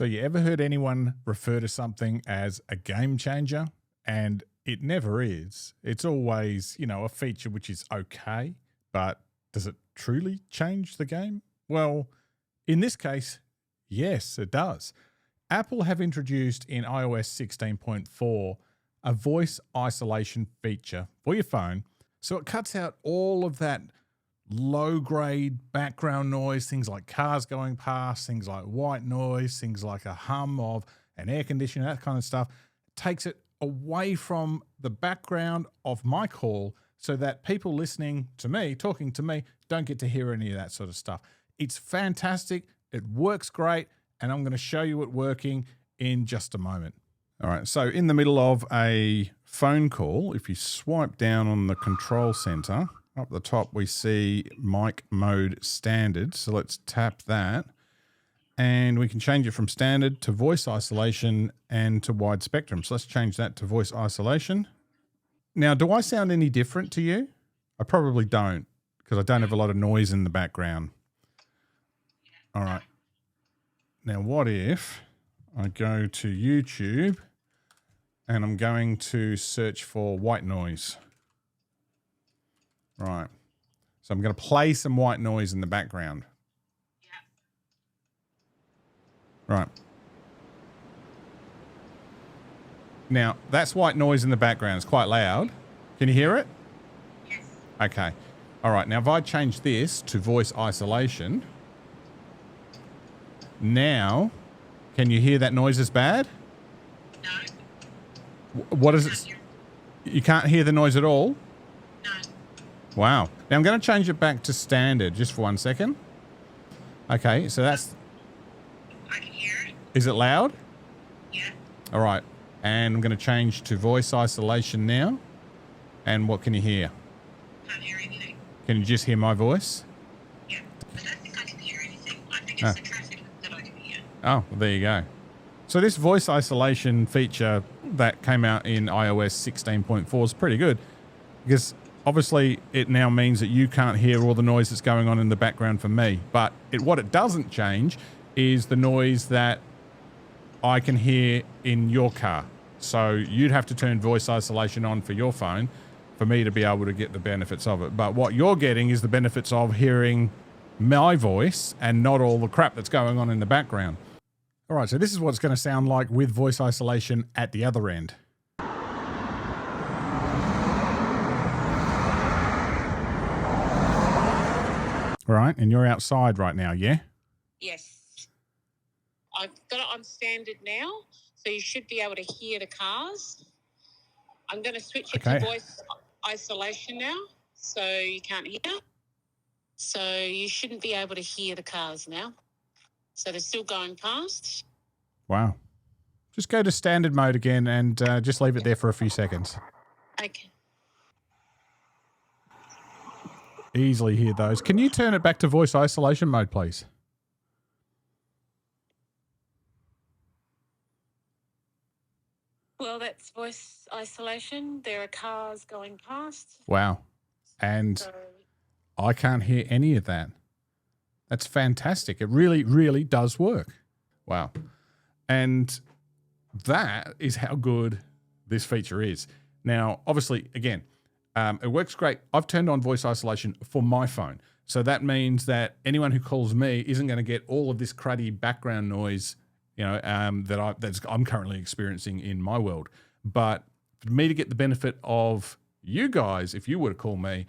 So you ever heard anyone refer to something as a game changer? And it never is. It's always, a feature which is okay, but does it truly change the game? Well, in this case, yes, it does. Apple have introduced in iOS 16.4 a voice isolation feature for your phone. So it cuts out all of that low-grade background noise, things like cars going past, things like white noise, things like a hum of an air conditioner, that kind of stuff. It takes it away from the background of my call so that people listening to me, talking to me, don't get to hear any of that sort of stuff. It's fantastic. It works great. And I'm going to show you it working in just a moment. All right. So in the middle of a phone call, if you swipe down on the control center, up the top, we see mic mode standard. So let's tap that and we can change it from standard to voice isolation and to wide spectrum. So let's change that to voice isolation. Now, do I sound any different to you? I probably don't because I don't have a lot of noise in the background. All right. Now, what if I go to YouTube and I'm going to search for white noise? Right. So I'm going to play some white noise in the background. Yeah. Right. Now, that's white noise in the background. It's quite loud. Can you hear it? Yes. Okay. All right. Now, if I change this to voice isolation, now, can you hear that noise as bad? No. What is it? You can't hear the noise at all? No. Wow. Now I'm going to change it back to standard just for 1 second. Okay, so that's... I can hear it. Is it loud? Yeah. All right. And I'm going to change to voice isolation now. And what can you hear? Can't hear anything. Can you just hear my voice? Yeah. I don't think I can hear anything. I think it's the traffic that I can hear. Oh, well, there you go. So this voice isolation feature that came out in iOS 16.4 is pretty good because obviously it now means that you can't hear all the noise that's going on in the background for me. But what it doesn't change is the noise that I can hear in your car. So you'd have to turn voice isolation on for your phone for me to be able to get the benefits of it. But what you're getting is the benefits of hearing my voice and not all the crap that's going on in the background. All right, so this is what it's going to sound like with voice isolation at the other end. All right, and you're outside right now, yeah? Yes. I've got it on standard now, so you should be able to hear the cars. I'm going to switch it to voice isolation now, so you can't hear. So you shouldn't be able to hear the cars now. So they're still going past. Wow. Just go to standard mode again and just leave it there for a few seconds. Okay. Easily hear those. Can you turn it back to voice isolation mode, please? Well, that's voice isolation. There are cars going past. Wow. And I can't hear any of that. That's fantastic. It really, really does work. Wow. And that is how good this feature is. Now, obviously, again, it works great. I've turned on voice isolation for my phone. So that means that anyone who calls me isn't going to get all of this cruddy background noise, that I'm currently experiencing in my world. But for me to get the benefit of you guys, if you were to call me,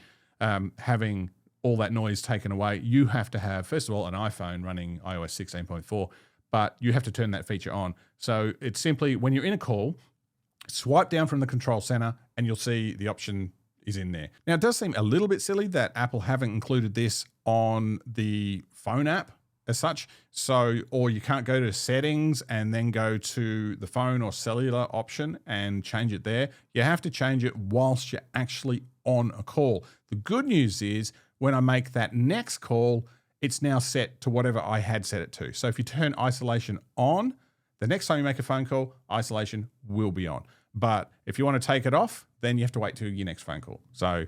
having all that noise taken away, you have to have, first of all, an iPhone running iOS 16.4, but you have to turn that feature on. So it's simply, when you're in a call, swipe down from the control center and you'll see the option is in there. Now, it does seem a little bit silly that Apple haven't included this on the phone app as such. So, or you can't go to settings and then go to the phone or cellular option and change it there. You have to change it whilst you're actually on a call. The good news is when I make that next call, it's now set to whatever I had set it to. So if you turn isolation on, the next time you make a phone call, isolation will be on. But if you want to take it off, then you have to wait till your next phone call. So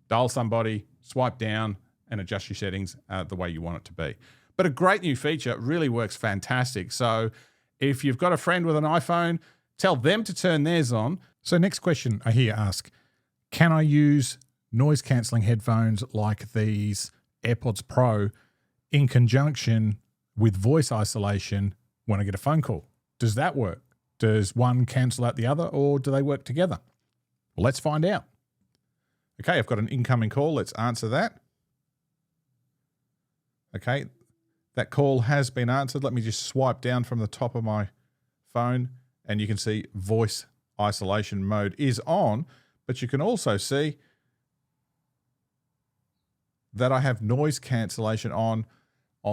dial somebody, swipe down, and adjust your settings the way you want it to be. But a great new feature, really works fantastic. So If you've got a friend with an iPhone, tell them to turn theirs on. So next question I hear ask, can I use noise cancelling headphones like these AirPods Pro in conjunction with voice isolation when I get a phone call? Does that work? Does one cancel out the other, or do they work together? Well, let's find out. Okay, I've got an incoming call. Let's answer that. Okay, that call has been answered. Let me just swipe down from the top of my phone, and you can see voice isolation mode is on, but you can also see that I have noise cancellation on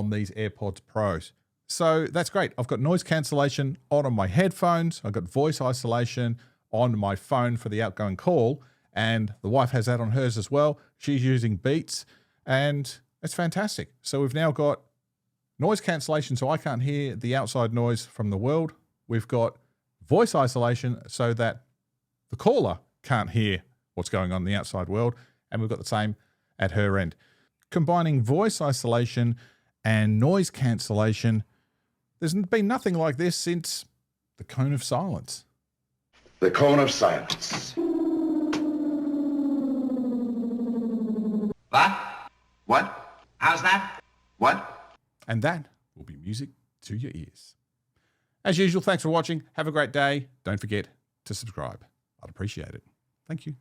these AirPods Pros. So that's great. I've got noise cancellation on my headphones. I've got voice isolation on my phone for the outgoing call, and the wife has that on hers as well. She's using Beats, and it's fantastic. So we've now got noise cancellation so I can't hear the outside noise from the world. We've got voice isolation so that the caller can't hear what's going on in the outside world, and we've got the same at her end. Combining voice isolation and noise cancellation, there's been nothing like this since the Cone of Silence. The Cone of Silence. What? How's that? What? And that will be music to your ears. As usual, thanks for watching. Have a great day. Don't forget to subscribe. I'd appreciate it. Thank you.